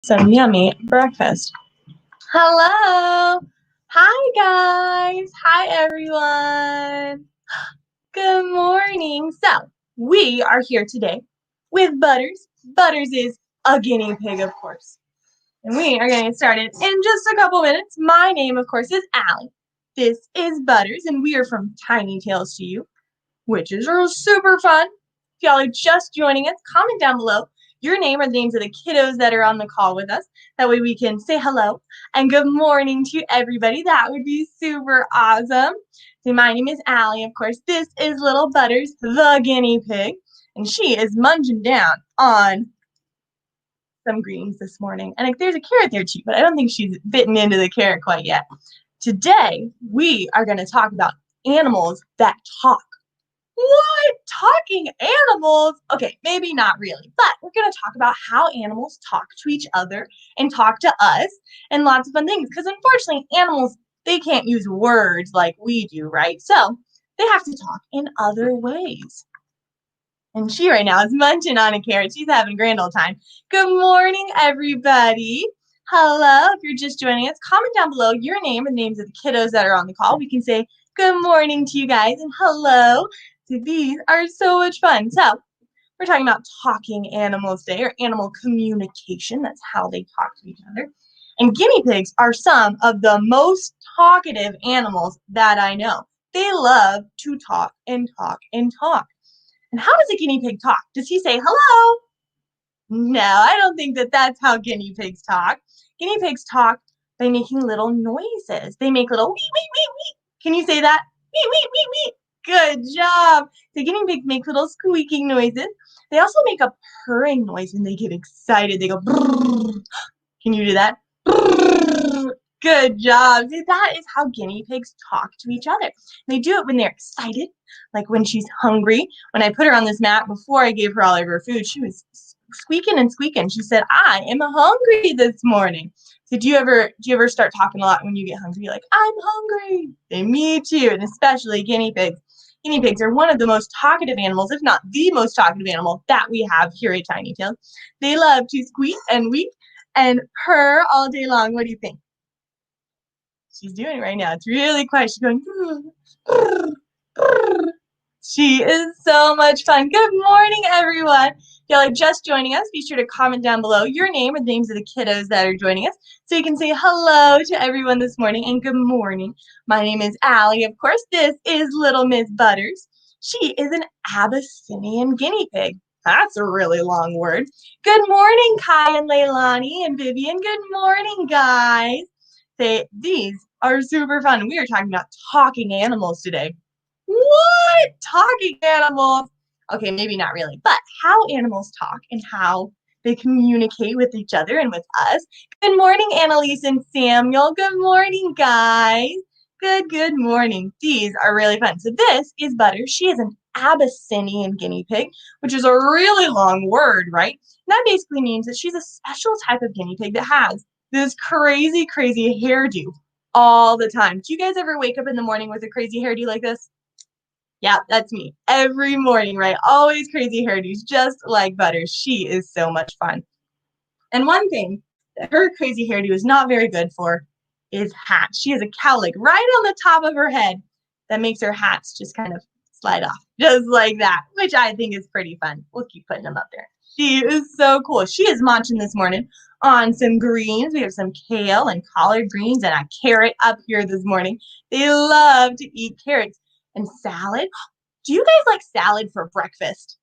some yummy breakfast. Hello! Hi, guys! Hi, everyone! Good morning! So, we are here today with Butters. Butters is a guinea pig, of course. And we are going to get started in just a couple minutes. My name, of course, is Allie. This is Butters, and we are from Tiny Tales to You, which is super fun. If y'all are just joining us, comment down below your name or the names of the kiddos that are on the call with us. That way we can say hello and good morning to everybody. That would be super awesome. So my name is Allie, of course. This is little Butters, the guinea pig, and she is munching down on some greens this morning. And there's a carrot there too, but I don't think she's bitten into the carrot quite yet. Today, we are going to talk about animals that talk. What? Talking animals? Okay, maybe not really, but we're going to talk about how animals talk to each other and talk to us and lots of fun things. Because unfortunately, animals, they can't use words like we do, right? So they have to talk in other ways. And she right now is munching on a carrot. She's having a grand old time. Good morning, everybody. Hello. If you're just joining us, comment down below your name and the names of the kiddos that are on the call. We can say good morning to you guys and hello. So these are so much fun. So we're talking about talking animals today, or animal communication. That's how they talk to each other. And guinea pigs are some of the most talkative animals that I know. They love to talk and talk and talk. And how does a guinea pig talk? Does he say hello? No, I don't think that's how guinea pigs talk. Guinea pigs talk by making little noises. They make little wee, wee, wee, wee. Can you say that? Wee, wee, wee, wee. Good job. The guinea pigs make little squeaking noises. They also make a purring noise when they get excited. They go brrr. Can you do that? Brrr. Good job. See, that is how guinea pigs talk to each other. They do it when they're excited, like when she's hungry. When I put her on this mat before I gave her all of her food, she was squeaking and squeaking. She said, "I am hungry this morning." So do you ever start talking a lot when you get hungry? You're like, "I'm hungry." Say, me too, and especially guinea pigs. Guinea pigs are one of the most talkative animals, if not the most talkative animal that we have here at Tiny Tales. They love to squeak and weep and purr all day long. What do you think? She's doing right now. It's really quiet. She's going, brr, brr. She is so much fun. Good morning, everyone. If y'all are just joining us, be sure to comment down below your name and the names of the kiddos that are joining us so you can say hello to everyone this morning and good morning. My name is Allie. Of course, this is Little Miss Butters. She is an Abyssinian guinea pig. That's a really long word. Good morning, Kai and Leilani and Vivian. Good morning, guys. These are super fun. We are talking about talking animals today. What? Talking animals? Okay, maybe not really, but how animals talk and how they communicate with each other and with us. Good morning, Annalise and Samuel. Good morning, guys. Good morning. These are really fun. So this is Butter. She is an Abyssinian guinea pig, which is a really long word, right? And that basically means that she's a special type of guinea pig that has this crazy hairdo all the time. Do you guys ever wake up in the morning with a crazy hairdo like this? Yeah, that's me. Every morning, right? Always crazy hairdos, just like Butter. She is so much fun. And one thing that her crazy hairdo is not very good for is hats. She has a cowlick right on the top of her head that makes her hats just kind of slide off, just like that, which I think is pretty fun. We'll keep putting them up there. She is so cool. She is munching this morning on some greens. We have some kale and collard greens and a carrot up here this morning. They love to eat carrots. And salad? Do you guys like salad for breakfast?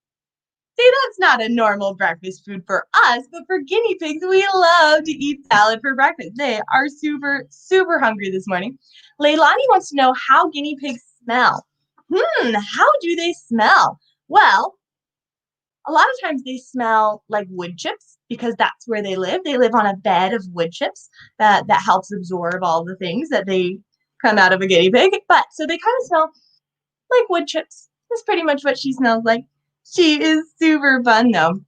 See, that's not a normal breakfast food for us, but for guinea pigs, we love to eat salad for breakfast. They are super hungry this morning. Leilani wants to know how guinea pigs smell. How do they smell? Well, a lot of times they smell like wood chips because that's where they live. They live on a bed of wood chips that helps absorb all the things that they come out of a guinea pig. But so they kind of smell like wood chips. That's pretty much what she smells like. She is super fun, though.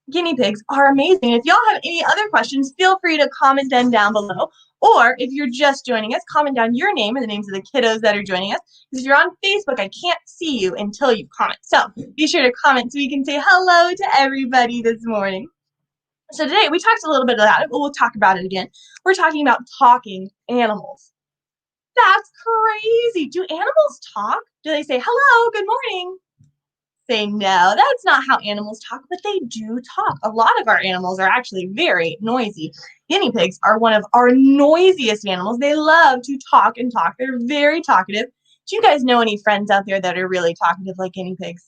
Guinea pigs are amazing. If y'all have any other questions, feel free to comment them down below. Or if you're just joining us, comment down your name and the names of the kiddos that are joining us. Because if you're on Facebook, I can't see you until you comment. So be sure to comment so we can say hello to everybody this morning. So today we talked a little bit about it, but we'll talk about it again. We're talking about talking animals. That's crazy. Do animals talk? Do they say, hello, good morning? Say no, that's not how animals talk, but they do talk. A lot of our animals are actually very noisy. Guinea pigs are one of our noisiest animals. They love to talk and talk. They're very talkative. Do you guys know any friends out there that are really talkative like guinea pigs?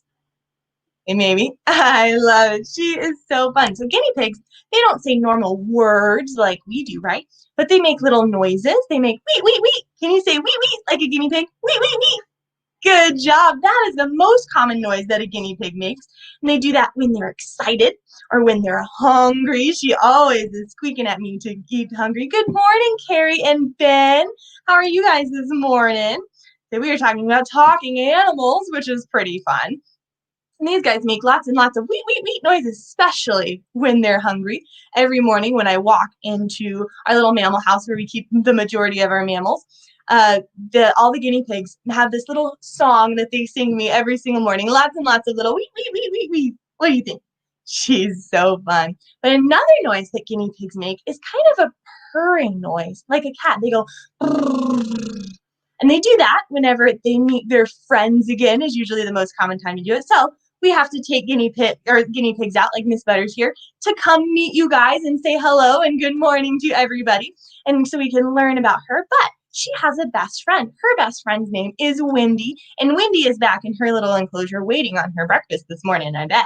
Hey, maybe. I love it. She is so fun. So guinea pigs, they don't say normal words like we do, right? But they make little noises. They make wee, wee, wee. Can you say wee, wee like a guinea pig? Wee, wee, wee. Good job. That is the most common noise that a guinea pig makes. And they do that when they're excited or when they're hungry. She always is squeaking at me to eat hungry. Good morning, Carrie and Ben. How are you guys this morning? So we are talking about talking animals, which is pretty fun. And these guys make lots and lots of wee, wee, wee noises, especially when they're hungry. Every morning when I walk into our little mammal house where we keep the majority of our mammals, all the guinea pigs have this little song that they sing me every single morning. Lots and lots of little wee, wee, wee, wee, wee. What do you think? She's so fun. But another noise that guinea pigs make is kind of a purring noise, like a cat. They go, and they do that whenever they meet their friends again, is usually the most common time to do it. So we have to take guinea pigs out, like Miss Butters here, to come meet you guys and say hello and good morning to everybody. And so we can learn about her. But she has a best friend. Her best friend's name is Wendy. And Wendy is back in her little enclosure waiting on her breakfast this morning, I bet.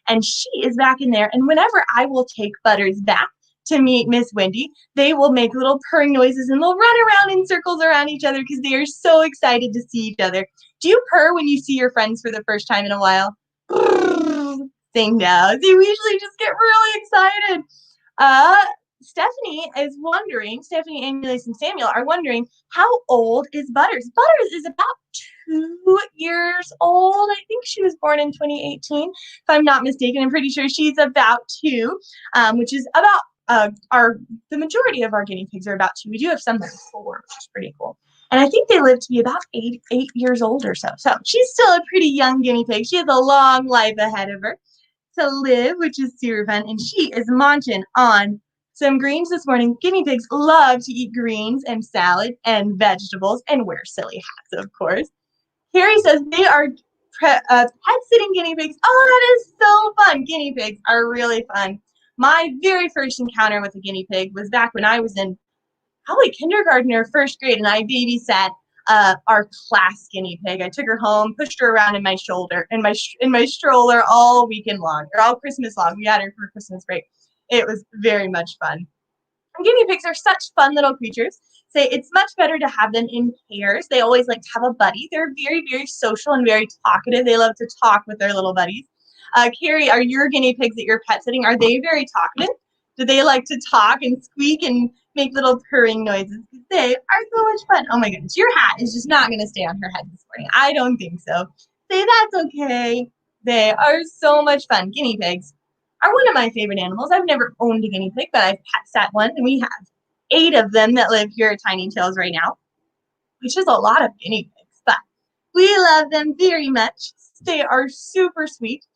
And she is back in there. And whenever I will take Butters back to meet Miss Wendy, they will make little purring noises and they'll run around in circles around each other because they are so excited to see each other. Do you purr when you see your friends for the first time in a while? Say no. See, we usually just get really excited. Stephanie, Annalise, and Samuel are wondering, how old is Butters? Butters is about 2 years old. I think she was born in 2018, if I'm not mistaken. I'm pretty sure she's about 2, which is about the majority of our guinea pigs are about 2. We do have some that are 4, which is pretty cool. And I think they live to be about 8 years old or so. So she's still a pretty young guinea pig. She has a long life ahead of her to live, which is super fun. And she is munching on some greens this morning. Guinea pigs love to eat greens and salad and vegetables and wear silly hats, of course. Harry says they are pet-sitting guinea pigs. Oh, that is so fun. Guinea pigs are really fun. My very first encounter with a guinea pig was back when I was in probably kindergarten or first grade, and I babysat our class guinea pig. I took her home, pushed her around in my stroller all weekend long, or all Christmas long. We had her for Christmas break. It was very much fun. And guinea pigs are such fun little creatures. Say it's much better to have them in pairs. They always like to have a buddy. They're very, very social and very talkative. They love to talk with their little buddies. Carrie, are your guinea pigs that you're pet sitting, are they very talkative? Do they like to talk and squeak and make little purring noises? They are so much fun. Oh my goodness, your hat is just not going to stay on her head this morning. I don't think so. Say that's okay. They are so much fun. Guinea pigs are one of my favorite animals. I've never owned a guinea pig, but I've pet sat one, and we have 8 of them that live here at Tiny Tails right now, which is a lot of guinea pigs, but we love them very much. They are super sweet.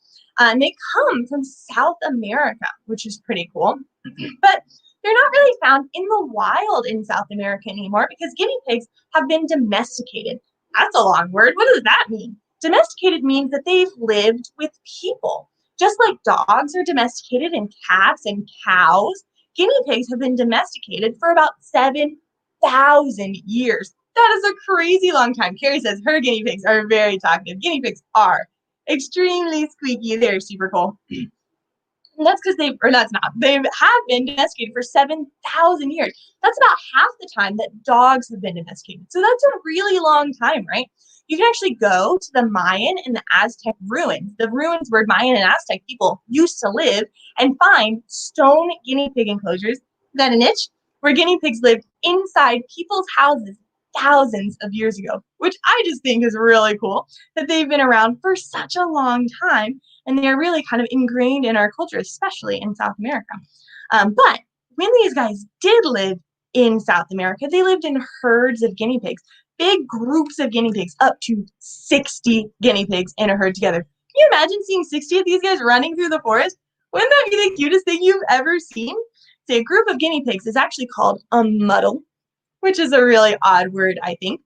And they come from South America, which is pretty cool. But they're not really found in the wild in South America anymore because guinea pigs have been domesticated. That's a long word. What does that mean? Domesticated means that they've lived with people. Just like dogs are domesticated and cats and cows, guinea pigs have been domesticated for about 7,000 years. That is a crazy long time. Carrie says her guinea pigs are very talkative. Guinea pigs are extremely squeaky. They're super cool. And that's because they have been domesticated for 7,000 years. That's about half the time that dogs have been domesticated. So that's a really long time, right? You can actually go to the Mayan and the Aztec ruins, the ruins where Mayan and Aztec people used to live, and find stone guinea pig enclosures. Is that an itch? Where guinea pigs lived inside people's houses thousands of years ago, which I just think is really cool that they've been around for such a long time. And they are really kind of ingrained in our culture, especially in South America. But when these guys did live in South America, they lived in herds of guinea pigs, big groups of guinea pigs, up to 60 guinea pigs in a herd together. Can you imagine seeing 60 of these guys running through the forest? Wouldn't that be the cutest thing you've ever seen? Say a group of guinea pigs is actually called a muddle, which is a really odd word, I think.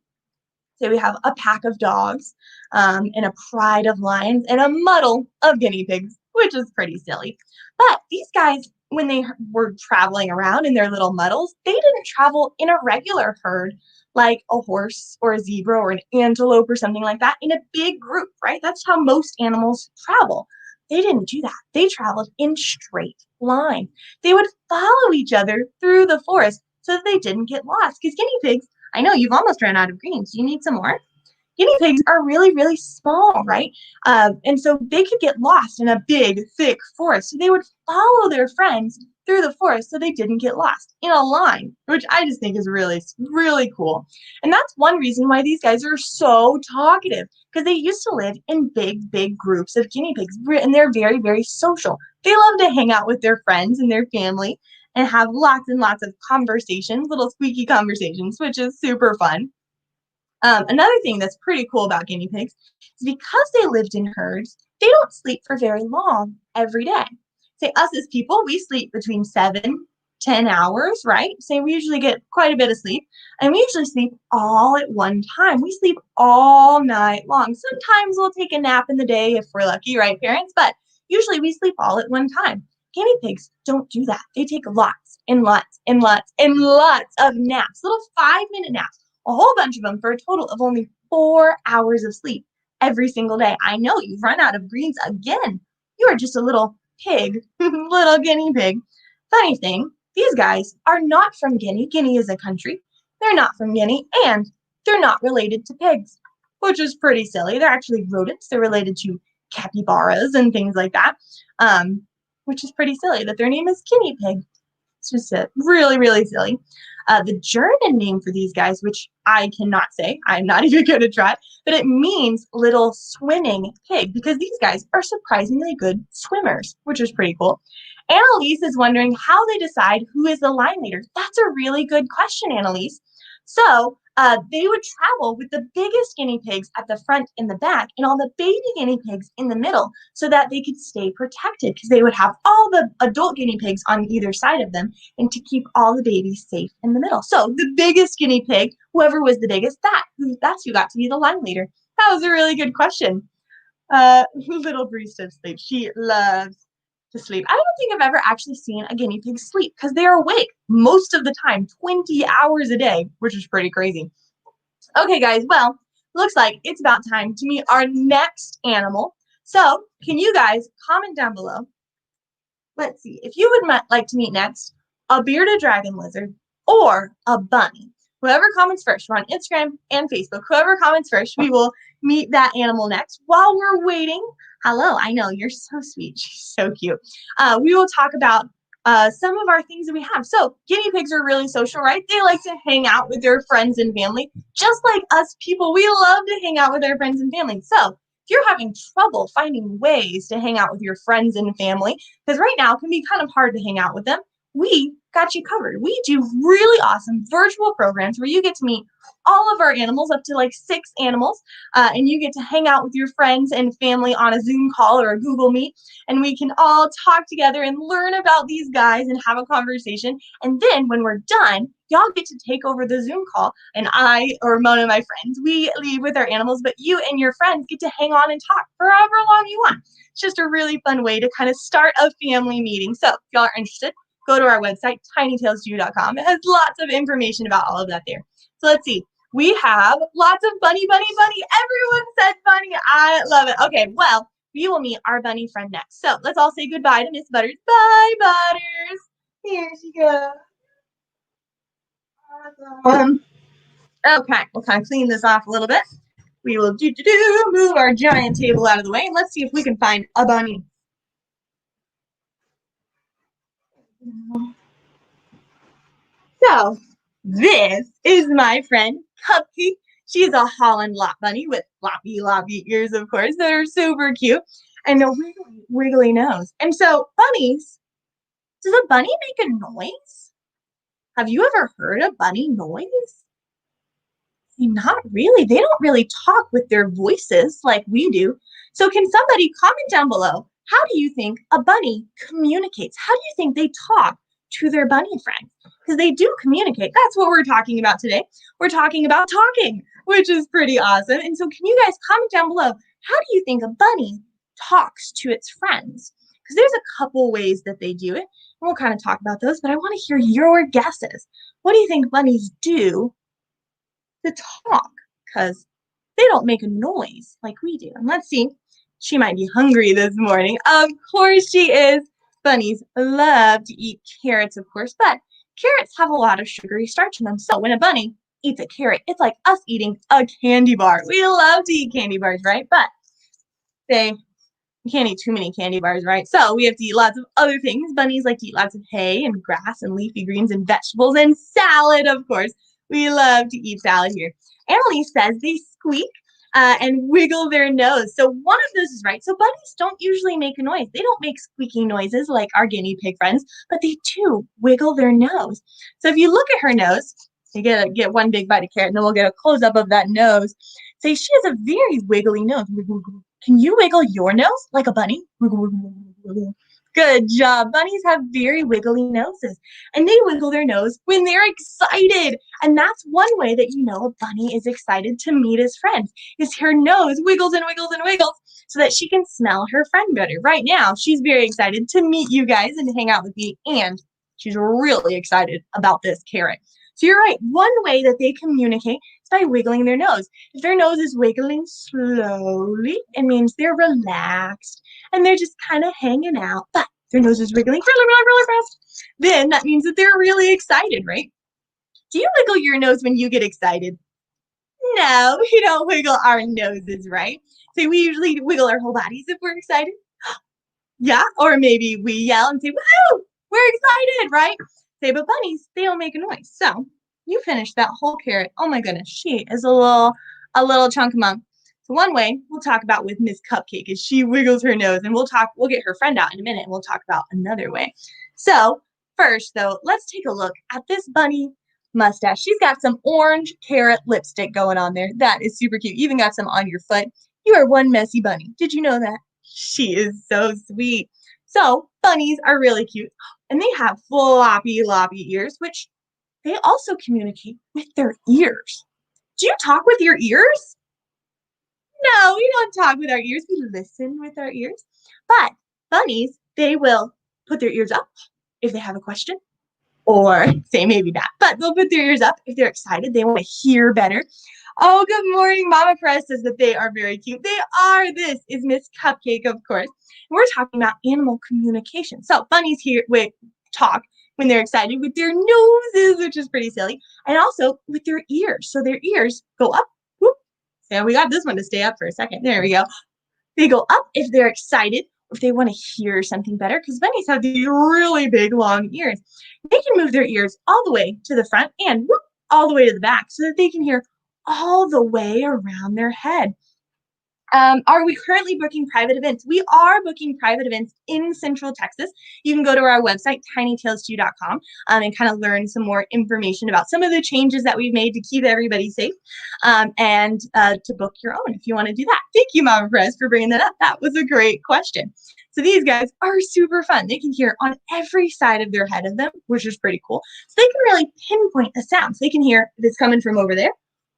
So we have a pack of dogs, and a pride of lions, and a muddle of guinea pigs, which is pretty silly. But these guys, when they were traveling around in their little muddles, they didn't travel in a regular herd like a horse or a zebra or an antelope or something like that in a big group, right? That's how most animals travel. They didn't do that. They traveled in straight line. They would follow each other through the forest so that they didn't get lost. Because guinea pigs, I know you've almost ran out of greens. Do you need some more? Guinea pigs are really, really small, right? And so they could get lost in a big, thick forest. So they would follow their friends through the forest so they didn't get lost in a line, which I just think is really, really cool. And that's one reason why these guys are so talkative, because they used to live in big, big groups of guinea pigs, and they're very, very social. They love to hang out with their friends and their family and have lots and lots of conversations, little squeaky conversations, which is super fun. Another thing that's pretty cool about guinea pigs is because they lived in herds, they don't sleep for very long every day. Say us as people, we sleep between 7, 10 hours, right? Say we usually get quite a bit of sleep, and we usually sleep all at one time. We sleep all night long. Sometimes we'll take a nap in the day if we're lucky, right, parents? But usually we sleep all at one time. Guinea pigs don't do that. They take lots and lots and lots and lots of naps, little 5-minute naps, a whole bunch of them for a total of only 4 hours of sleep every single day. I know you've run out of greens again. You are just a little pig, little guinea pig. Funny thing, these guys are not from Guinea. Guinea is a country. They're not from Guinea, and they're not related to pigs, which is pretty silly. They're actually rodents. They're related to capybaras and things like that, which is pretty silly that their name is guinea pig. It's just really, really silly. The German name for these guys, which I cannot say, I'm not even going to try, but it means little swimming pig because these guys are surprisingly good swimmers, which is pretty cool. Annalise is wondering how they decide who is the line leader. That's a really good question, Annalise. So they would travel with the biggest guinea pigs at the front and the back and all the baby guinea pigs in the middle so that they could stay protected because they would have all the adult guinea pigs on either side of them and to keep all the babies safe in the middle. So the biggest guinea pig, whoever was the biggest, that's who got to be the line leader. That was a really good question. Little barista sleep. She loves to sleep. I don't think I've ever actually seen a guinea pig sleep because they are awake most of the time, 20 hours a day, which is pretty crazy. Okay, guys, well, looks like it's about time to meet our next animal. So, can you guys comment down below? Let's see, if you would like to meet next, a bearded dragon lizard or a bunny. Whoever comments first, we're on Instagram and Facebook. Whoever comments first, we will meet that animal next. While we're waiting, hello, I know, you're so sweet. She's so cute. We will talk about some of our things that we have. So guinea pigs are really social, right? They like to hang out with their friends and family, just like us people. We love to hang out with our friends and family. So if you're having trouble finding ways to hang out with your friends and family, because right now it can be kind of hard to hang out with them, we got you covered. We do really awesome virtual programs where you get to meet all of our animals, up to like 6 animals, and you get to hang out with your friends and family on a Zoom call or a Google Meet, and we can all talk together and learn about these guys and have a conversation. And then when we're done, y'all get to take over the Zoom call, and I or one of my friends, we leave with our animals, but you and your friends get to hang on and talk for however long you want. It's just a really fun way to kind of start a family meeting. So if y'all are interested, go to our website, tinytailsju.com. It has lots of information about all of that there. So let's see. We have lots of bunny. Everyone said bunny. I love it. Okay, well, we will meet our bunny friend next. So let's all say goodbye to Miss Butters. Bye, Butters. Here she goes. Awesome. Okay, we'll kind of clean this off a little bit. We will move our giant table out of the way. And let's see if we can find a bunny. So, this is my friend, Cupcake. She's a Holland lot bunny with floppy ears, of course, that are super cute, and a wiggly nose. And so, bunnies, does a bunny make a noise? Have you ever heard a bunny noise? Not really. They don't really talk with their voices like we do. So can somebody comment down below? how do you think a bunny communicates? How do you think they talk to their bunny friends? Because they do communicate. That's what we're talking about today. We're talking about talking, which is pretty awesome. And so can you guys comment down below, how do you think a bunny talks to its friends? Because there's a couple ways that they do it. And we'll kind of talk about those, but I want to hear your guesses. What do you think bunnies do to talk? Because they don't make a noise like we do. And let's see. She might be hungry this morning. Of course she is. Bunnies love to eat carrots, of course, but carrots have a lot of sugary starch in them. So when a bunny eats a carrot, it's like us eating a candy bar. We love to eat candy bars, right? But you can't eat too many candy bars, right? So we have to eat lots of other things. Bunnies like to eat lots of hay and grass and leafy greens and vegetables and salad, of course. We love to eat salad here. Emily says they squeak and wiggle their nose. So one of those is right. So bunnies don't usually make a noise. They don't make squeaking noises like our guinea pig friends, but they do wiggle their nose. So if you look at her nose, you get one big bite of carrot, and then we'll get a close-up of that nose. So she has a very wiggly nose. Can you wiggle your nose like a bunny? Wiggle, wiggle, wiggle, wiggle. Good job. Bunnies have very wiggly noses, and they wiggle their nose when they're excited. And that's one way that you know a bunny is excited to meet his friends, is her nose wiggles and wiggles and wiggles so that she can smell her friend better. Right now, she's very excited to meet you guys and hang out with me, and she's really excited about this carrot. So you're right. One way that they communicate is by wiggling their nose. If their nose is wiggling slowly, it means they're relaxed and they're just kind of hanging out. But their nose is wiggling really, really, really fast, then that means that they're really excited, right? Do you wiggle your nose when you get excited? No, we don't wiggle our noses, right? So we usually wiggle our whole bodies if we're excited. Yeah, or maybe we yell and say, woohoo, we're excited, right? Say, but bunnies, they don't make a noise. So you finished that whole carrot. Oh my goodness, she is a little chunk among. So one way we'll talk about with Miss Cupcake is she wiggles her nose, and we'll get her friend out in a minute and we'll talk about another way. So first though, let's take a look at this bunny mustache. She's got some orange carrot lipstick going on there. That is super cute. You even got some on your foot. You are one messy bunny. Did you know that? She is so sweet. So bunnies are really cute, and they have floppy, loppy ears, which they also communicate with their ears. Do you talk with your ears? No, we don't talk with our ears. We listen with our ears. But bunnies, they will put their ears up if they have a question, or say maybe not, but they'll put their ears up if they're excited. They want to hear better. Oh, good morning. Mama Press says that they are very cute. They are. This is Miss Cupcake, of course. And we're talking about animal communication. So bunnies here talk when they're excited with their noses, which is pretty silly, and also with their ears. So their ears go up. Whoop. So we got this one to stay up for a second. There we go. They go up if they're excited, or if they want to hear something better, because bunnies have these really big, long ears. They can move their ears all the way to the front and whoop, all the way to the back so that they can hear all the way around their head. Are we currently booking private events? We are booking private events in Central Texas. You can go to our website, tinytails2.com, and kind of learn some more information about some of the changes that we've made to keep everybody safe, and to book your own if you want to do that. Thank you, Mama Press, for bringing that up. That was a great question. So these guys are super fun. They can hear on every side of their head of them, which is pretty cool. So they can really pinpoint the sounds. They can hear if it's coming from over there,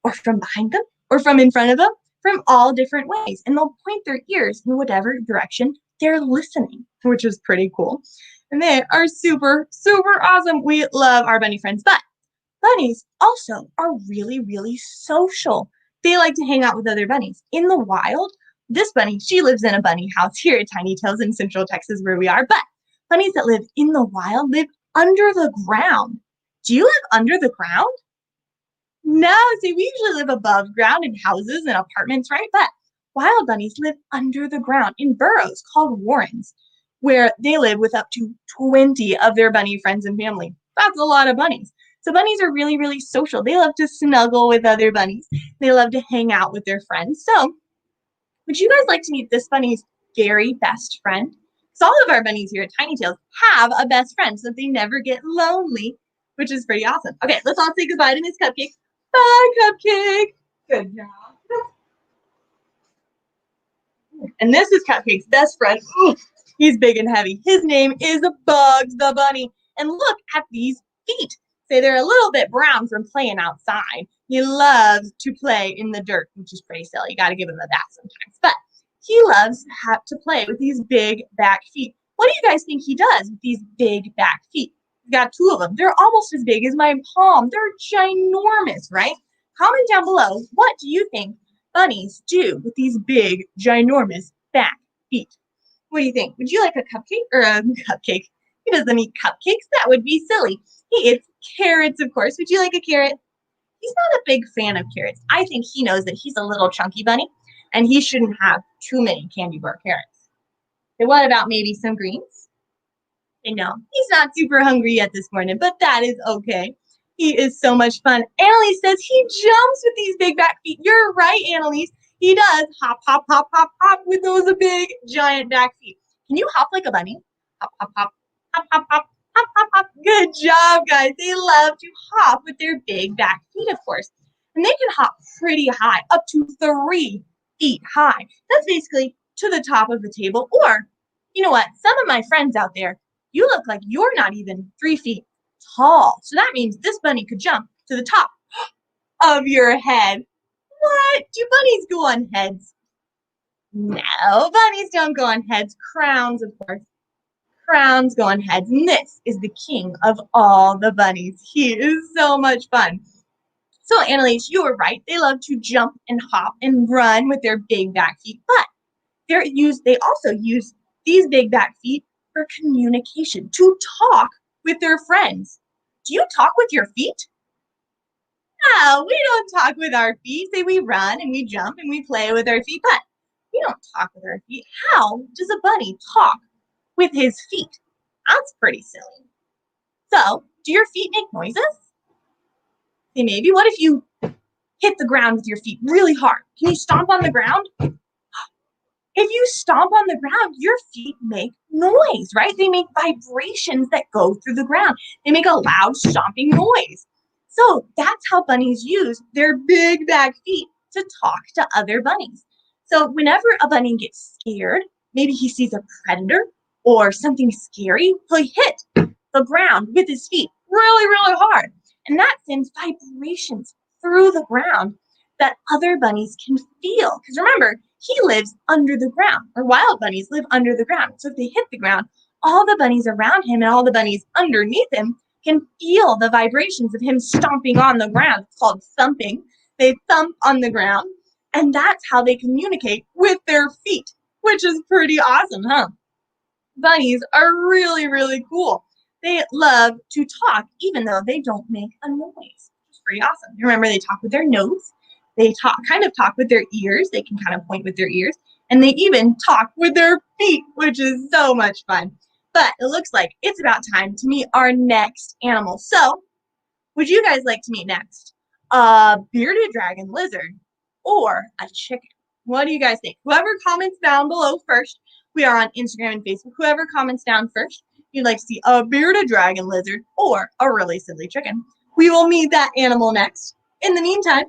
or from behind them, or from in front of them, from all different ways, and they'll point their ears in whatever direction they're listening, which is pretty cool. And they are super, super awesome. We love our bunny friends, but bunnies also are really, really social. They like to hang out with other bunnies. In the wild, this bunny, she lives in a bunny house here at Tiny Tails in Central Texas where we are, but bunnies that live in the wild live under the ground. Do you live under the ground? No, see, we usually live above ground in houses and apartments, right? But wild bunnies live under the ground in burrows called warrens, where they live with up to 20 of their bunny friends and family. That's a lot of bunnies. So bunnies are really, really social. They love to snuggle with other bunnies. They love to hang out with their friends. So would you guys like to meet this bunny's very best friend? Because all of our bunnies here at Tiny Tails have a best friend so that they never get lonely, which is pretty awesome. Okay, let's all say goodbye to Miss Cupcake. Bye, Cupcake. Good job. And this is Cupcake's best friend. Ooh, He's big and heavy. His name is Bugs the Bunny. And look at these feet. Say they're a little bit brown from playing outside. He loves to play in the dirt, which is pretty silly. You got to give him a bath sometimes. But he loves to play with these big back feet. What do you guys think he does with these big back feet? We've got two of them. They're almost as big as my palm. They're ginormous, right? Comment down below, what do you think bunnies do with these big, ginormous back feet? What do you think? Would you like a cupcake or a cupcake? He doesn't eat cupcakes. That would be silly. He eats carrots, of course. Would you like a carrot? He's not a big fan of carrots. I think he knows that he's a little chunky bunny and he shouldn't have too many candy bar carrots. So what about maybe some greens? And no, he's not super hungry yet this morning, but that is okay. He is so much fun. Annalise says he jumps with these big back feet. You're right, Annalise. He does hop, hop, hop, hop, hop with those big, giant back feet. Can you hop like a bunny? Hop, hop, hop, hop, hop, hop, hop, hop, hop. Good job, guys. They love to hop with their big back feet, of course. And they can hop pretty high, up to 3 feet high. That's basically to the top of the table. Or, you know what? Some of my friends out there, you look like you're not even 3 feet tall. So that means this bunny could jump to the top of your head. What? Do bunnies go on heads? No, bunnies don't go on heads. Crowns, of course. Crowns go on heads. And this is the king of all the bunnies. He is so much fun. So, Annalise, you were right. They love to jump and hop and run with their big back feet. But they also use these big back feet for communication, to talk with their friends. Do you talk with your feet? No, we don't talk with our feet. Say we run and we jump and we play with our feet, but we don't talk with our feet. How does a bunny talk with his feet? That's pretty silly. So, do your feet make noises? Say maybe, what if you hit the ground with your feet really hard? Can you stomp on the ground? If you stomp on the ground, your feet make noise, right? They make vibrations that go through the ground. They make a loud stomping noise. So that's how bunnies use their big back feet to talk to other bunnies. So whenever a bunny gets scared, maybe he sees a predator or something scary, he'll hit the ground with his feet really, really hard. And that sends vibrations through the ground that other bunnies can feel. Because remember, he lives under the ground, or wild bunnies live under the ground. So if they hit the ground, all the bunnies around him and all the bunnies underneath him can feel the vibrations of him stomping on the ground. It's called thumping. They thump on the ground, and that's how they communicate with their feet, which is pretty awesome, huh? Bunnies are really, really cool. They love to talk, even though they don't make a noise. It's pretty awesome. Remember, they talk with their nose. They kind of talk with their ears. They can kind of point with their ears. And they even talk with their feet, which is so much fun. But it looks like it's about time to meet our next animal. So, would you guys like to meet next? A bearded dragon lizard or a chicken? What do you guys think? Whoever comments down below first, we are on Instagram and Facebook. Whoever comments down first, you'd like to see a bearded dragon lizard or a really silly chicken. We will meet that animal next. In the meantime,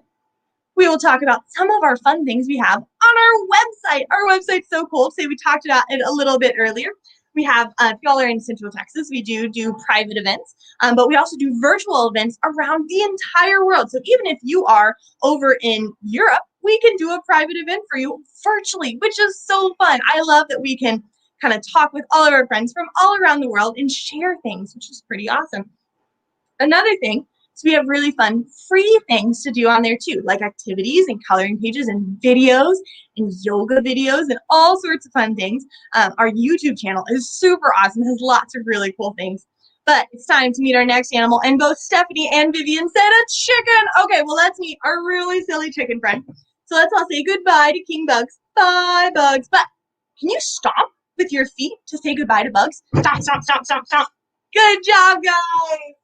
we will talk about some of our fun things we have on our website. Our website's so cool. Say we talked about it a little bit earlier. We have, if y'all are in Central Texas, we do private events, but we also do virtual events around the entire world. So even if you are over in Europe, we can do a private event for you virtually, which is so fun. I love that we can kind of talk with all of our friends from all around the world and share things, which is pretty awesome. Another thing, so we have really fun free things to do on there too, like activities and coloring pages and videos and yoga videos and all sorts of fun things. Our YouTube channel is super awesome. It has lots of really cool things. But it's time to meet our next animal, and both Stephanie and Vivian said a chicken. Okay, well, let's meet our really silly chicken friend. So let's all say goodbye to King Bugs. Bye, Bugs. But can you stomp with your feet to say goodbye to Bugs? Stomp, stomp, stomp, stomp, stomp. Good job, guys.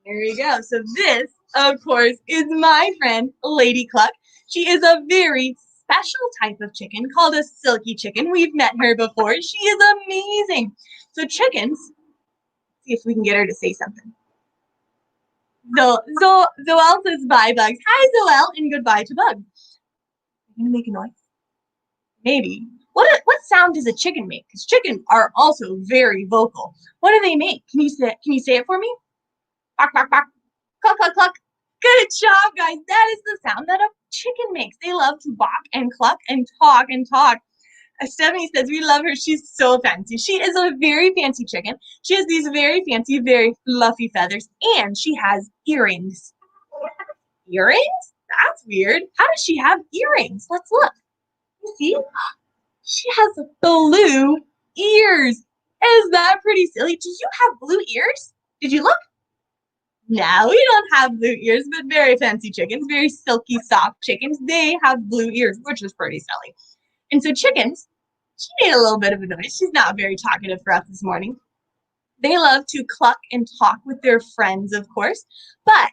There you go. So this, of course, is my friend, Lady Cluck. She is a very special type of chicken called a silky chicken. We've met her before. She is amazing. So chickens, see if we can get her to say something. Zoel says bye, Bugs. Hi, Zoel, and goodbye to Bugs. Are you gonna make a noise? Maybe. What sound does a chicken make? Because chickens are also very vocal. What do they make? Can you say it for me? Bark, bark, bark. Cluck, cluck, cluck. Good job, guys. That is the sound that a chicken makes. They love to bark and cluck and talk and talk. Stephanie says we love her. She's so fancy. She is a very fancy chicken. She has these very fancy, very fluffy feathers, and she has earrings. Earrings? That's weird. How does she have earrings? Let's look. You see? She has blue ears. Is that pretty silly? Do you have blue ears? Did you look? No, we don't have blue ears, but very fancy chickens, very silky, soft chickens, they have blue ears, which is pretty silly. And so chickens, she made a little bit of a noise. She's not very talkative for us this morning. They love to cluck and talk with their friends, of course, but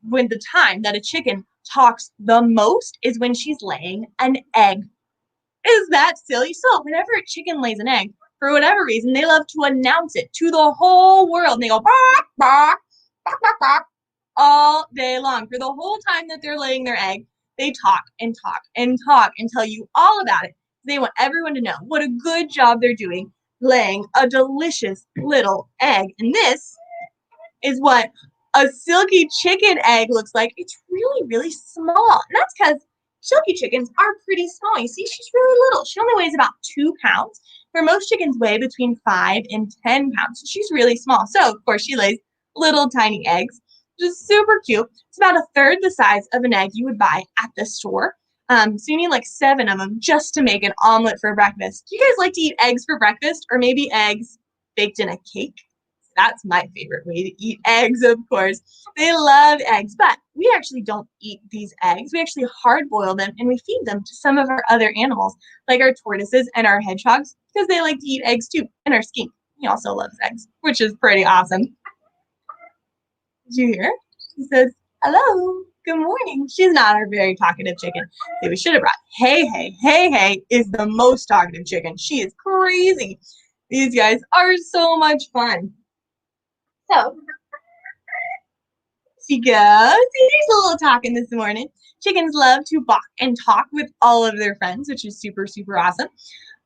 when the time that a chicken talks the most is when she's laying an egg. Is that silly? So whenever a chicken lays an egg, for whatever reason, they love to announce it to the whole world. And they go, bark, bark, bark, bark, bark, all day long. For the whole time that they're laying their egg, they talk and talk and talk and tell you all about it. They want everyone to know what a good job they're doing laying a delicious little egg. And this is what a silky chicken egg looks like. It's really, really small. And that's because silky chickens are pretty small. You see, she's really little. She only weighs about 2 pounds, where most chickens weigh between 5 and 10 pounds. So she's really small. So, of course, she lays little tiny eggs, which is super cute. It's about a third the size of an egg you would buy at the store. So you need like 7 of them just to make an omelet for breakfast. Do you guys like to eat eggs for breakfast, or maybe eggs baked in a cake? That's my favorite way to eat eggs, of course. They love eggs, but we actually don't eat these eggs. We actually hard boil them and we feed them to some of our other animals, like our tortoises and our hedgehogs, because they like to eat eggs too. And our skink, he also loves eggs, which is pretty awesome. Did you hear? She says, hello, good morning. She's not our very talkative chicken. We should have brought Hey Hey. Hey Hey is the most talkative chicken. She is crazy. These guys are so much fun. So, she goes. There's a little talking this morning. Chickens love to balk and talk with all of their friends, which is super, super awesome.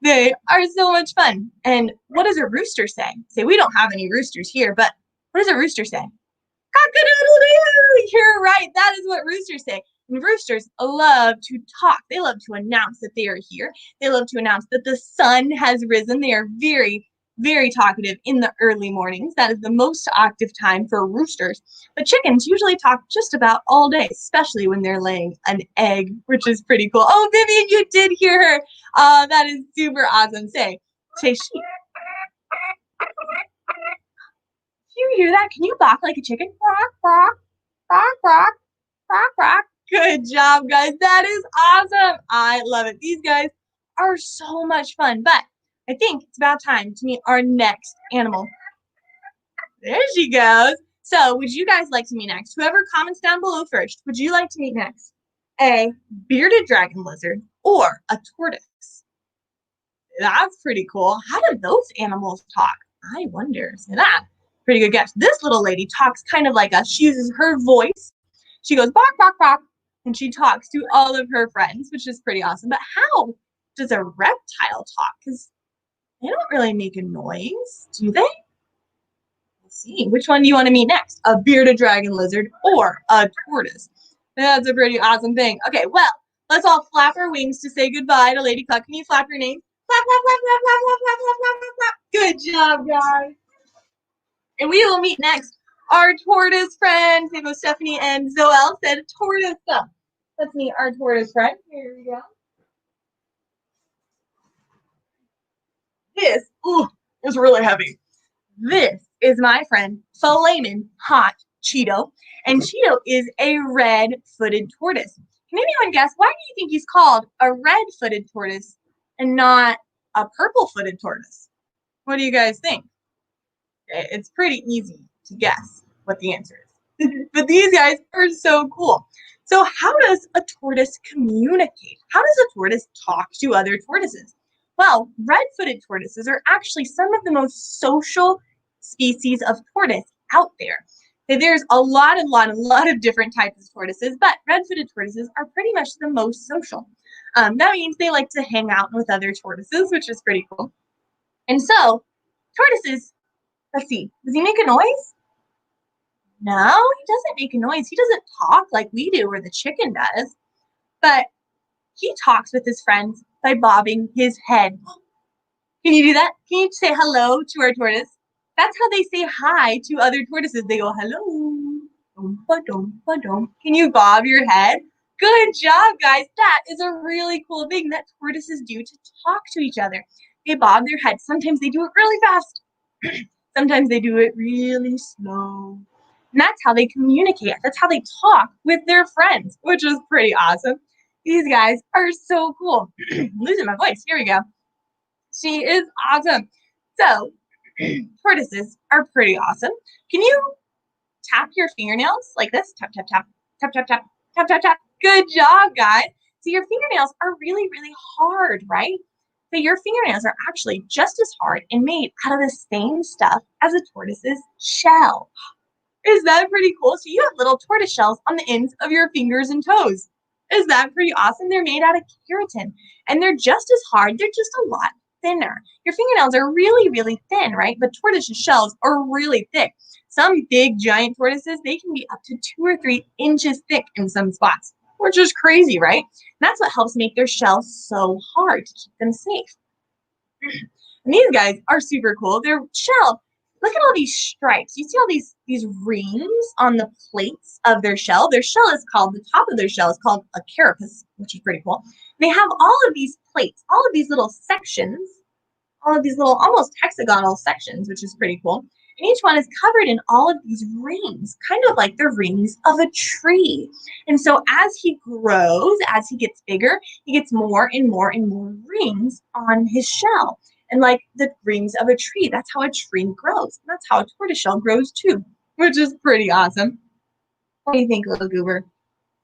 They are so much fun. And what does a rooster say? Say, we don't have any roosters here, but what does a rooster say? Cock-a-doodle-doo! You're right. That is what roosters say. And roosters love to talk. They love to announce that they are here. They love to announce that the sun has risen. They are very, very talkative in the early mornings. That is the most active time for roosters. But chickens usually talk just about all day, especially when they're laying an egg, which is pretty cool. Oh, Vivian, you did hear her. That is super awesome. Say sheep. You hear that? Can you bark like a chicken? Bark, bark, bark, bark, bark, bark. Good job, guys. That is awesome. I love it. These guys are so much fun. But I think it's about time to meet our next animal. There she goes. So would you guys like to meet next? Whoever comments down below first, would you like to meet next? A bearded dragon lizard or a tortoise? That's pretty cool. How do those animals talk? I wonder. So that pretty good guess. This little lady talks kind of like us. She uses her voice. She goes bark, bark, bark, and she talks to all of her friends, which is pretty awesome. But how does a reptile talk? Because they don't really make a noise, do they? Let's see. Which one do you want to meet next? A bearded dragon lizard or a tortoise? That's a pretty awesome thing. Okay, well, let's all flap our wings to say goodbye to Lady Cluck. Can you flap your name? Flap, flap, flap, flap, flap, flap, flap, flap, flap, flap, flap. Good job, guys. And we will meet next our tortoise friend. Here goes Stephanie and Zoel said tortoise. So let's meet our tortoise friend. Here we go. This is really heavy. This is my friend Flamin' Hot Cheeto. And Cheeto is a red-footed tortoise. Can anyone guess why do you think he's called a red-footed tortoise and not a purple-footed tortoise? What do you guys think? It's pretty easy to guess what the answer is. But these guys are so cool. So how does a tortoise communicate? How does a tortoise talk to other tortoises? Well, red-footed tortoises are actually some of the most social species of tortoise out there. Okay, there's a lot of different types of tortoises, but red-footed tortoises are pretty much the most social. That means they like to hang out with other tortoises, which is pretty cool. And so, tortoises, let's see, does he make a noise? No, he doesn't make a noise. He doesn't talk like we do or the chicken does, but he talks with his friends by bobbing his head. Can you do that? Can you say hello to our tortoise? That's how they say hi to other tortoises. They go, hello. Can you bob your head? Good job, guys. That is a really cool thing that tortoises do to talk to each other. They bob their heads. Sometimes they do it really fast. Sometimes they do it really slow. And that's how they communicate. That's how they talk with their friends, which is pretty awesome. These guys are so cool. I'm losing my voice. Here we go. She is awesome. So, tortoises are pretty awesome. Can you tap your fingernails like this? Tap, tap, tap, tap, tap, tap, tap, tap, tap. Good job, guys. So your fingernails are really, really hard, right? But your fingernails are actually just as hard and made out of the same stuff as a tortoise's shell. Is that pretty cool? So you have little tortoise shells on the ends of your fingers and toes. Is that pretty awesome? They're made out of keratin, and they're just as hard. They're just a lot thinner. Your fingernails are really, really thin, right? But tortoise shells are really thick. Some big, giant tortoises, they can be up to 2 or 3 inches thick in some spots, which is crazy, right? And that's what helps make their shells so hard to keep them safe. And these guys are super cool. Their shell, look at all these stripes. You see all these rings on the plates of their shell? Their shell is called, the top of their shell is called a carapace, which is pretty cool. They have all of these plates, all of these little sections, all of these little almost hexagonal sections, which is pretty cool. And each one is covered in all of these rings, kind of like the rings of a tree. And so as he grows, as he gets bigger, he gets more and more and more rings on his shell. And like the rings of a tree, that's how a tree grows. And that's how a tortoiseshell grows too, which is pretty awesome. What do you think, little goober?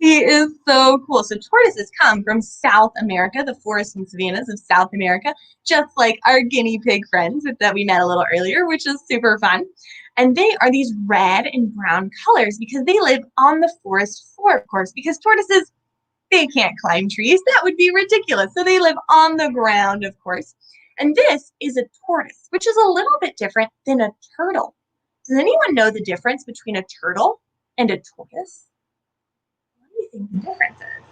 He is so cool. So tortoises come from South America, the forests and savannas of South America, just like our guinea pig friends that we met a little earlier, which is super fun. And they are these red and brown colors because they live on the forest floor, of course, because tortoises, they can't climb trees. That would be ridiculous. So they live on the ground, of course. And this is a tortoise, which is a little bit different than a turtle. Does anyone know the difference between a turtle and a tortoise? What do you think the difference is?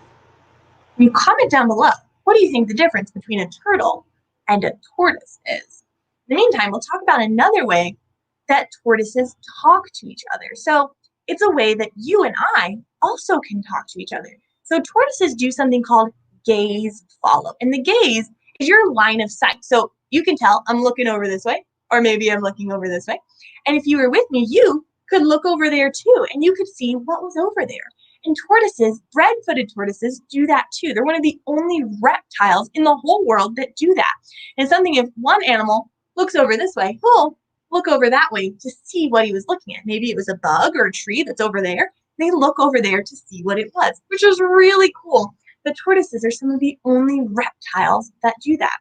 You comment down below. What do you think the difference between a turtle and a tortoise is? In the meantime, we'll talk about another way that tortoises talk to each other. So it's a way that you and I also can talk to each other. So tortoises do something called gaze follow. And the gaze is your line of sight. So you can tell I'm looking over this way, or maybe I'm looking over this way. And if you were with me, you could look over there too, and you could see what was over there. And tortoises, red-footed tortoises, do that too. They're one of the only reptiles in the whole world that do that. And something if one animal looks over this way, he'll look over that way to see what he was looking at. Maybe it was a bug or a tree that's over there. They look over there to see what it was, which is really cool. The tortoises are some of the only reptiles that do that.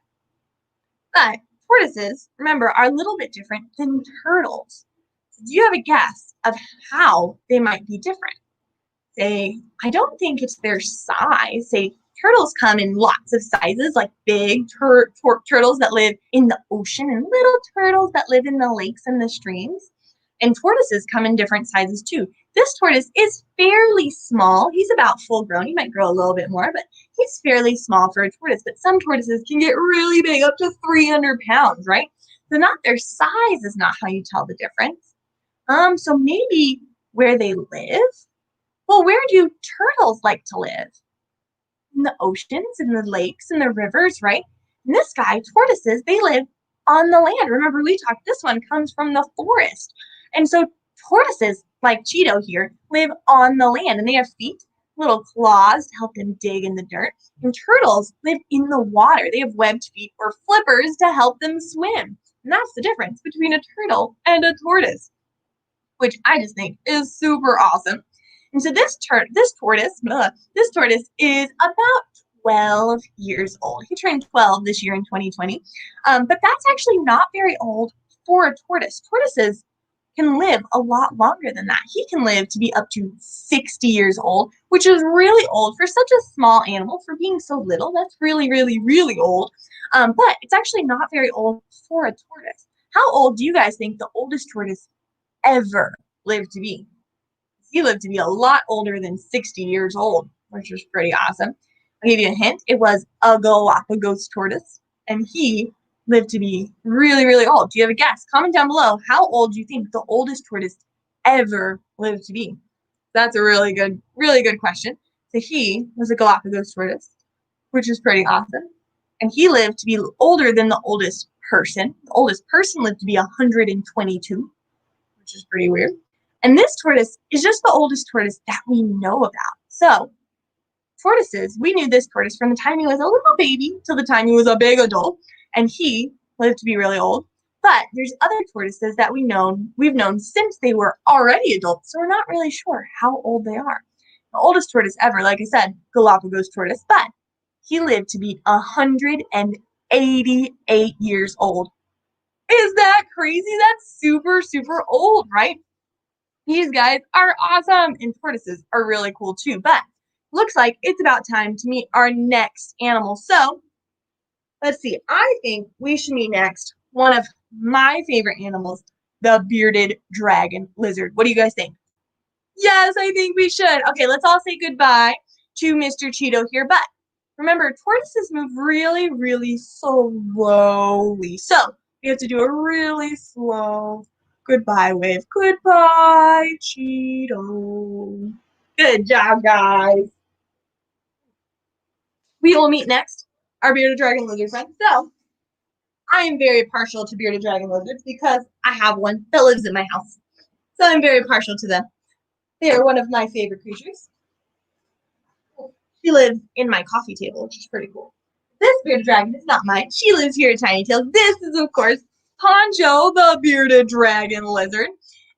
But tortoises, remember, are a little bit different than turtles. So do you have a guess of how they might be different? Say, I don't think it's their size. Say, turtles come in lots of sizes, like big turtles that live in the ocean and little turtles that live in the lakes and the streams. And tortoises come in different sizes too. This tortoise is fairly small. He's about full grown. He might grow a little bit more, but he's fairly small for a tortoise. But some tortoises can get really big, up to 300 pounds, right? So not their size is not how you tell the difference. So maybe where they live. Well, where do turtles like to live? In the oceans, in the lakes, in the rivers, right? And this guy, tortoises, they live on the land. Remember, we talked, this one comes from the forest. And so tortoises, like Cheeto here, live on the land, and they have feet, little claws to help them dig in the dirt. And turtles live in the water. They have webbed feet or flippers to help them swim. And that's the difference between a turtle and a tortoise, which I just think is super awesome. And so this tortoise is about 12 years old. He turned 12 this year in 2020. But that's actually not very old for a tortoise. Tortoises can live a lot longer than that. He can live to be up to 60 years old, which is really old for such a small animal. For being so little, that's really, really, really old. But it's actually not very old for a tortoise. How old do you guys think the oldest tortoise ever lived to be? He lived to be a lot older than 60 years old, which was pretty awesome. I'll give you a hint. It was a Galapagos tortoise, and he lived to be really, really old. Do you have a guess? Comment down below. How old do you think the oldest tortoise ever lived to be? That's a really good question. So he was a Galapagos tortoise, which is pretty awesome. And he lived to be older than the oldest person. The oldest person lived to be 122, which is pretty weird. And this tortoise is just the oldest tortoise that we know about. So, tortoises, we knew this tortoise from the time he was a little baby till the time he was a big adult, and he lived to be really old. But there's other tortoises that we've known since they were already adults, so we're not really sure how old they are. The oldest tortoise ever, like I said, Galapagos tortoise, but he lived to be 188 years old. Is that crazy? That's super, super old, right? These guys are awesome, and tortoises are really cool too. But looks like it's about time to meet our next animal. So let's see. I think we should meet next one of my favorite animals, the bearded dragon lizard. What do you guys think? Yes, I think we should. Okay, let's all say goodbye to Mr. Cheeto here. But remember, tortoises move really, really slowly. So we have to do a really slow goodbye wave. Goodbye, Cheeto. Good job, guys. We will meet next our bearded dragon lizard friend. So I am very partial to bearded dragon lizards because I have one that lives in my house. So I'm very partial to them. They are one of my favorite creatures. She lives in my coffee table, which is pretty cool. This bearded dragon is not mine. She lives here at Tiny Tails. This is, of course, Pancho, the bearded dragon lizard.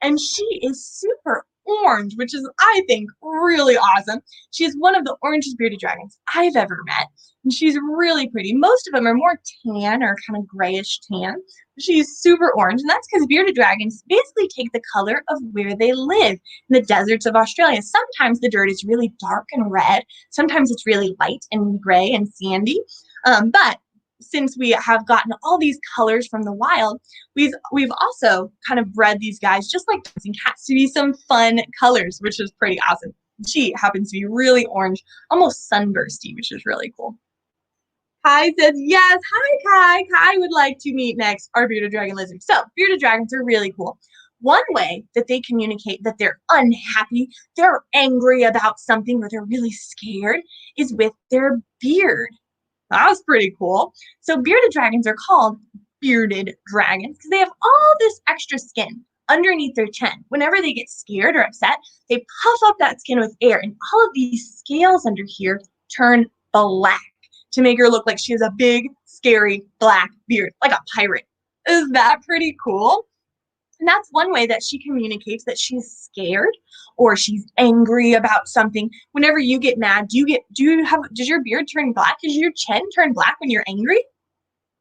And she is super orange, which is, I think, really awesome. She is one of the orangest bearded dragons I've ever met. And she's really pretty. Most of them are more tan or kind of grayish tan. She's super orange, and that's because bearded dragons basically take the color of where they live in the deserts of Australia. Sometimes the dirt is really dark and red. Sometimes it's really light and gray and sandy. But since we have gotten all these colors from the wild, we've also kind of bred these guys just like dogs and cats to be some fun colors, which is pretty awesome. She happens to be really orange, almost sunbursty, which is really cool. Kai says, yes, hi Kai. Kai would like to meet next our bearded dragon lizard. So bearded dragons are really cool. One way that they communicate that they're unhappy, they're angry about something, or they're really scared is with their beard. That was pretty cool. So bearded dragons are called bearded dragons because they have all this extra skin underneath their chin. Whenever they get scared or upset, they puff up that skin with air, and all of these scales under here turn black to make her look like she has a big, scary black beard, like a pirate. Is that pretty cool? And that's one way that she communicates that she's scared or she's angry about something. Whenever you get mad, does your beard turn black? Does your chin turn black when you're angry?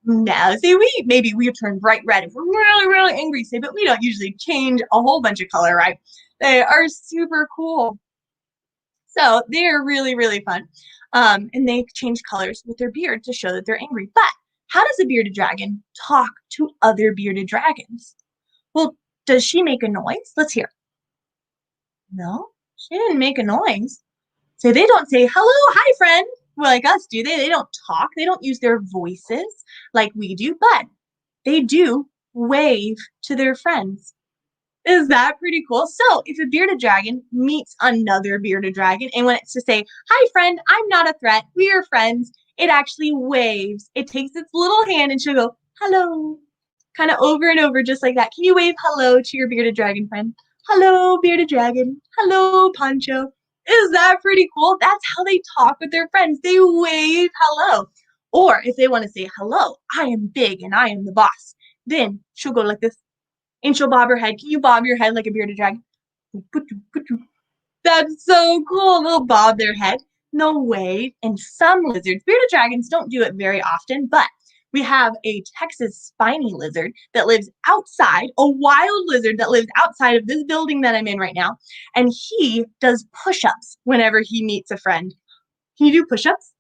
No, maybe we turn bright red if we're really, really angry, but we don't usually change a whole bunch of color, right? They are super cool. So they're really, really fun. And they change colors with their beard to show that they're angry. But how does a bearded dragon talk to other bearded dragons? Well, does she make a noise? Let's hear. No, she didn't make a noise. So they don't say, hello, hi, friend, like us, do they? They don't talk. They don't use their voices like we do, but they do wave to their friends. Is that pretty cool? So if a bearded dragon meets another bearded dragon and wants to say, hi, friend, I'm not a threat. We are friends. It actually waves. It takes its little hand and she'll go, hello, kind of over and over just like that. Can you wave hello to your bearded dragon friend? Hello, bearded dragon. Hello, Pancho. Is that pretty cool? That's how they talk with their friends. They wave hello. Or if they want to say, hello, I am big and I am the boss, then she'll go like this. And she'll bob her head. Can you bob your head like a bearded dragon? That's so cool. They'll bob their head. No way. And some lizards, bearded dragons don't do it very often, but We have a Texas spiny lizard that lives outside, a wild lizard that lives outside of this building that I'm in right now, and he does push-ups whenever he meets a friend. Can you do push-ups?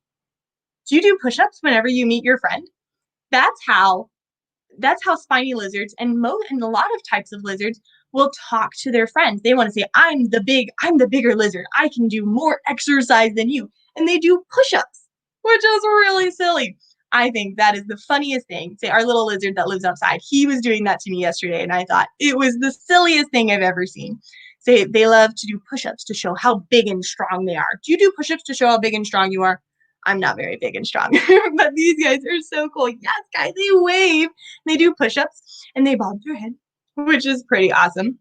Do you do push-ups whenever you meet your friend? That's how spiny lizards and a lot of types of lizards will talk to their friends. They want to say, I'm the bigger lizard. I can do more exercise than you. And they do push-ups, which is really silly. I think that is the funniest thing. Say our little lizard that lives outside, he was doing that to me yesterday, and I thought it was the silliest thing I've ever seen. Say they love to do push-ups to show how big and strong they are. Do you do push-ups to show how big and strong you are? I'm not very big and strong, but these guys are so cool. Yes, guys, they wave, they do push-ups, and they bob their head, which is pretty awesome.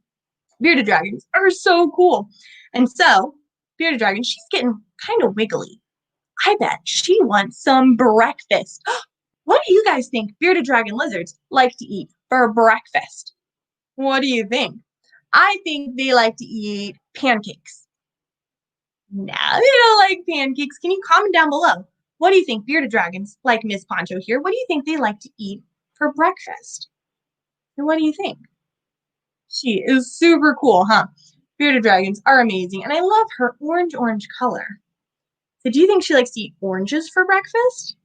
Bearded dragons are so cool. And so, bearded dragon, she's getting kind of wiggly. I bet she wants some breakfast. What do you guys think bearded dragon lizards like to eat for breakfast? What do you think? I think they like to eat pancakes. No, they don't like pancakes. Can you comment down below? What do you think bearded dragons, like Miss Pancho here, what do you think they like to eat for breakfast? And what do you think? She is super cool, huh? Bearded dragons are amazing, and I love her orange color. So do you think she likes to eat oranges for breakfast?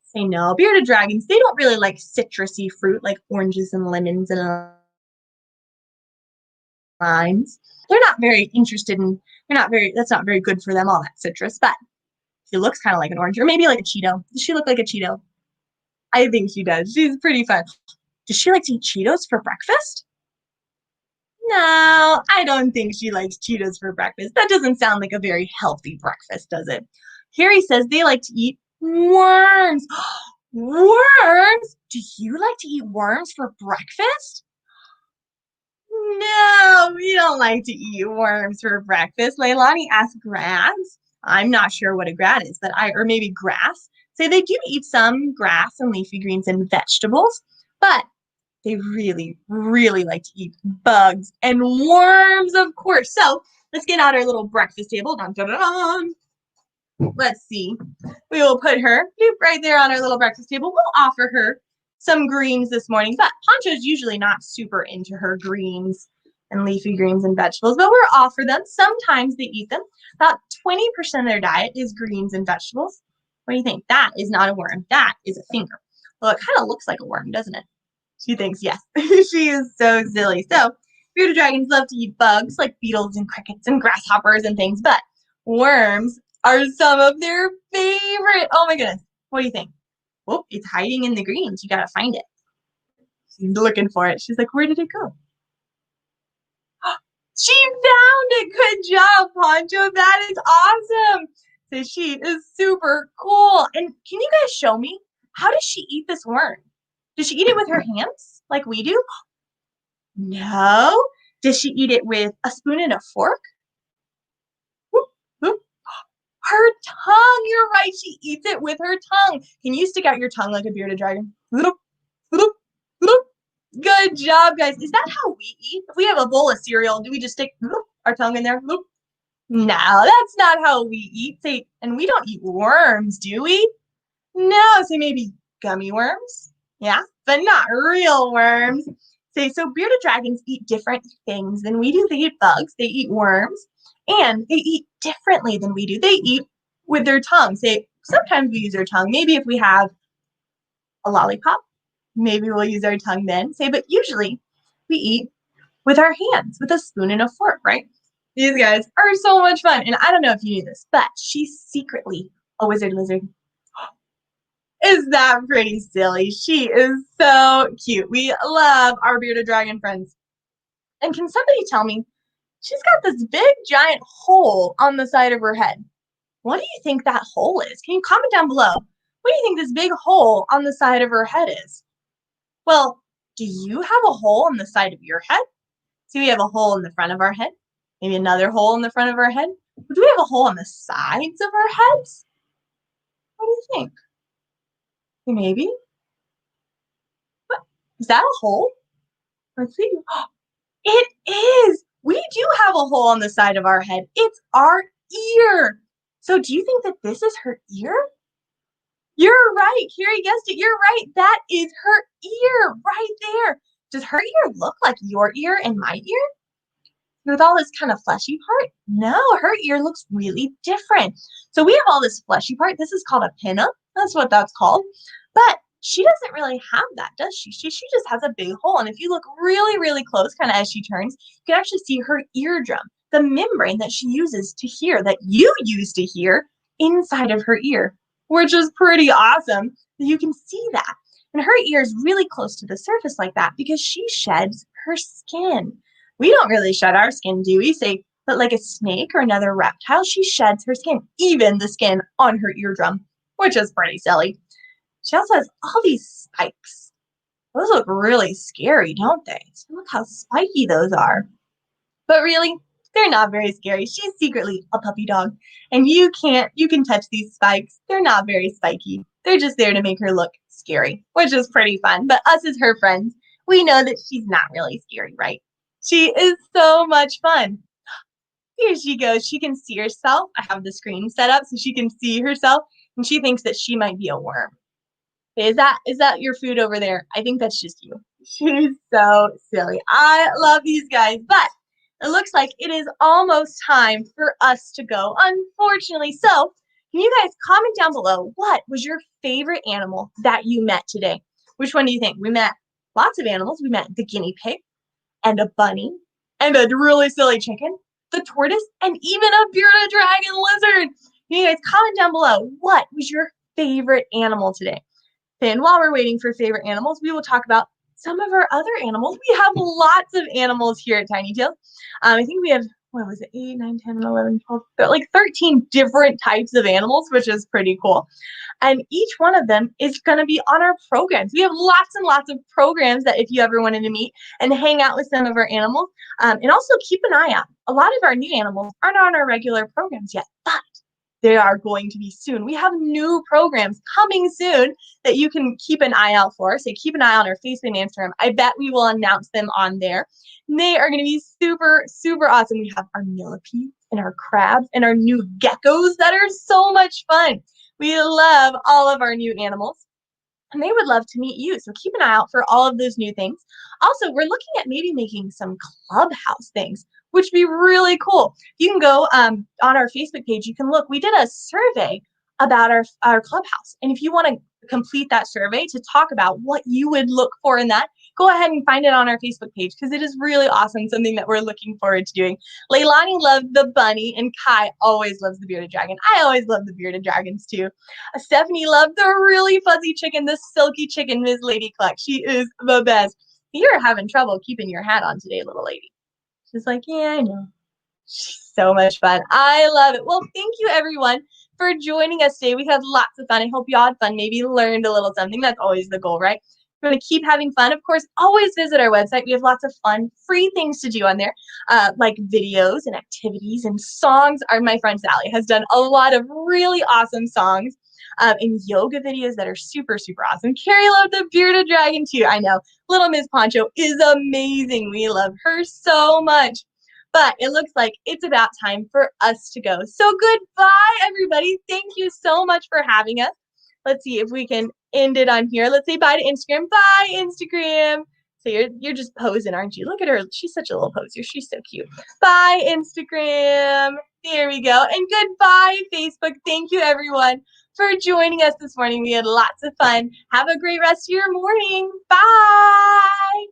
Say no. Bearded dragons, they don't really like citrusy fruit like oranges and lemons and limes. They're not very interested in, that's not very good for them, all that citrus, but she looks kind of like an orange, or maybe like a Cheeto. Does she look like a Cheeto? I think she does. She's pretty fun. Does she like to eat Cheetos for breakfast? No, I don't think she likes Cheetos for breakfast. That doesn't sound like a very healthy breakfast, does it? Harry says they like to eat worms. Worms? Do you like to eat worms for breakfast? No, we don't like to eat worms for breakfast. Leilani asked grass. I'm not sure what a grass is, or maybe grass. Say they do eat some grass and leafy greens and vegetables, but they really, really like to eat bugs and worms, of course. So let's get out our little breakfast table. Dun, dun, dun, dun. Let's see. We will put her right there on our little breakfast table. We'll offer her some greens this morning, but Pancho's usually not super into her greens and leafy greens and vegetables, but we'll offer them. Sometimes they eat them. About 20% of their diet is greens and vegetables. What do you think? That is not a worm. That is a finger. Well, it kind of looks like a worm, doesn't it? She thinks yes. She is so silly. So, bearded dragons love to eat bugs like beetles and crickets and grasshoppers and things, but worms are some of their favorite. Oh my goodness. What do you think? Oh, it's hiding in the greens. You gotta find it. She's looking for it. She's like, where did it go? She found it. Good job, Pancho. That is awesome. So she is super cool. And can you guys show me? How does she eat this worm? Does she eat it with her hands like we do? No. Does she eat it with a spoon and a fork? Whoop, whoop. Her tongue. You're right. She eats it with her tongue. Can you stick out your tongue like a bearded dragon? Good job, guys. Is that how we eat? If we have a bowl of cereal, do we just stick our tongue in there? No, that's not how we eat. Say, and we don't eat worms, do we? No, say maybe gummy worms. Yeah, but not real worms. Say, so bearded dragons eat different things than we do. They eat bugs, they eat worms, and they eat differently than we do. They eat with their tongue. Say, sometimes we use our tongue. Maybe if we have a lollipop, maybe we'll use our tongue then. Say, but usually we eat with our hands, with a spoon and a fork, right? These guys are so much fun. And I don't know if you knew this, but she's secretly a wizard lizard. Is that pretty silly? She is so cute. We love our bearded dragon friends. And can somebody tell me, she's got this big giant hole on the side of her head. What do you think that hole is? Can you comment down below? What do you think this big hole on the side of her head is? Well, do you have a hole on the side of your head? See, we have a hole in the front of our head. Maybe another hole in the front of our head. Or do we have a hole on the sides of our heads? What do you think? Maybe. What? Is that a hole? Let's see. It is. We do have a hole on the side of our head. It's our ear. So do you think that this is her ear? You're right. Carrie guessed it. You're right. That is her ear right there. Does her ear look like your ear and my ear? With all this kind of fleshy part? No, her ear looks really different. So we have all this fleshy part. This is called a pinna. That's what that's called. But she doesn't really have that, does she? She just has a big hole. And if you look really, really close, kind of as she turns, you can actually see her eardrum, the membrane that she uses to hear, that you use to hear inside of her ear, which is pretty awesome. You can see that. And her ear is really close to the surface like that because she sheds her skin. We don't really shed our skin, do we? Say, but like a snake or another reptile, she sheds her skin, even the skin on her eardrum, which is pretty silly. She also has all these spikes. Those look really scary, don't they? So look how spiky those are. But really, they're not very scary. She's secretly a puppy dog. And you can touch these spikes. They're not very spiky. They're just there to make her look scary, which is pretty fun. But us as her friends, we know that she's not really scary, right? She is so much fun. Here she goes. She can see herself. I have the screen set up so she can see herself, and she thinks that she might be a worm. Is that your food over there? I think that's just you. She's so silly. I love these guys, but it looks like it is almost time for us to go, unfortunately. So can you guys comment down below, what was your favorite animal that you met today? Which one do you think? We met lots of animals. We met the guinea pig and a bunny and a really silly chicken, the tortoise, and even a bearded dragon lizard. You guys comment down below, what was your favorite animal today? Then while we're waiting for favorite animals, we will talk about some of our other animals. We have lots of animals here at Tiny Tails. I think we have, what was it, 8, 9, 10, 11, 12, like 13 different types of animals, which is pretty cool. And each one of them is going to be on our programs. We have lots and lots of programs that if you ever wanted to meet and hang out with some of our animals, and also keep an eye out. A lot of our new animals aren't on our regular programs yet, but they are going to be soon. We have new programs coming soon that you can keep an eye out for. So keep an eye on our Facebook and Instagram. I bet we will announce them on there. And they are going to be super, super awesome. We have our millipedes and our crabs and our new geckos that are so much fun. We love all of our new animals, and they would love to meet you. So keep an eye out for all of those new things. Also, we're looking at maybe making some clubhouse things, which would be really cool. You can go on our Facebook page. You can look. We did a survey about our clubhouse. And if you want to complete that survey to talk about what you would look for in that, go ahead and find it on our Facebook page because it is really awesome, something that we're looking forward to doing. Leilani loved the bunny, and Kai always loves the bearded dragon. I always love the bearded dragons too. Stephanie loved the really fuzzy chicken, the silky chicken, Ms. Lady Cluck. She is the best. You're having trouble keeping your hat on today, little lady. She's like, yeah, I know. She's so much fun. I love it. Well, thank you, everyone, for joining us today. We had lots of fun. I hope you all had fun, maybe learned a little something. That's always the goal, right? We're going to keep having fun. Of course, always visit our website. We have lots of fun, free things to do on there, like videos and activities and songs. My friend Sally has done a lot of really awesome songs and yoga videos that are super, super awesome. Carrie loved the bearded dragon too. I know. Little Miss Pancho is amazing. We love her so much. But it looks like it's about time for us to go. So goodbye, everybody. Thank you so much for having us. Let's see if we can end it on here. Let's say bye to Instagram. Bye, Instagram. So you're just posing, aren't you? Look at her. She's such a little poser. She's so cute. Bye, Instagram. There we go. And goodbye, Facebook. Thank you, everyone, for joining us this morning. We had lots of fun. Have a great rest of your morning. Bye.